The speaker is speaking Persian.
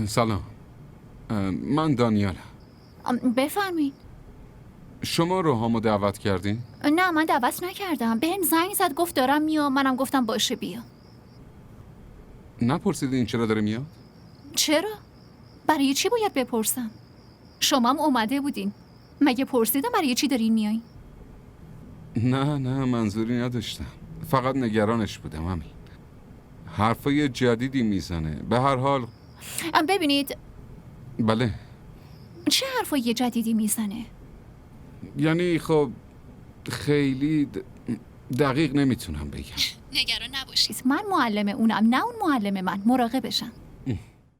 سلام. من دانیالم. بفرمایید. شما روحامو دعوت کردین؟ نه من دعوت نکردم. بهم زنگ زد گفت دارم میام. منم گفتم باشه بیا. نپرسیدین چرا داره میاد؟ چرا؟ برای چی باید بپرسم؟ شما هم اومده بودین. مگه پرسیدم برای چی دارین میایین؟ نه منظوری نداشتم. فقط نگرانش بودم همین. حرفای جدیدی میزنه. به هر حال ببینید. بله. چه حرفای جدیدی میزنه؟ یعنی خب خیلی دقیق نمیتونم بگم. نگران نباشید. من معلم اونم، نه اون معلم من. مراقبشم.